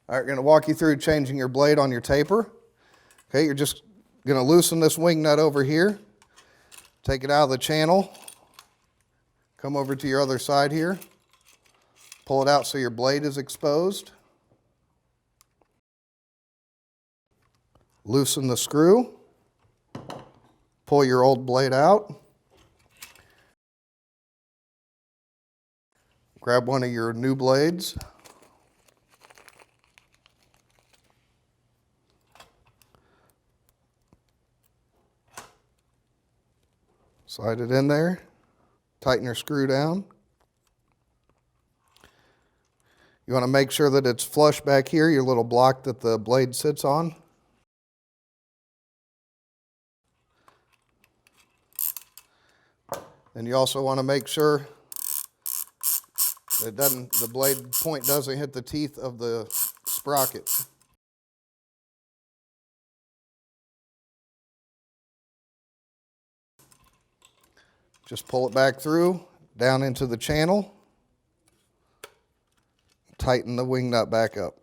All right, we're going to walk you through changing your blade on your taper. Okay, you're just going to loosen this wing nut over here. Take it out of the channel. Come over to your other side here. Pull it out so your blade is exposed. Loosen the screw. Pull your old blade out. Grab one of your new blades. Slide it in there. Tighten your screw down. You want to make sure that it's flush back here, your little block that the blade sits on. And you also want to make sure that the blade point doesn't hit the teeth of the sprocket. Just pull it back through, down into the channel. Tighten the wing nut back up.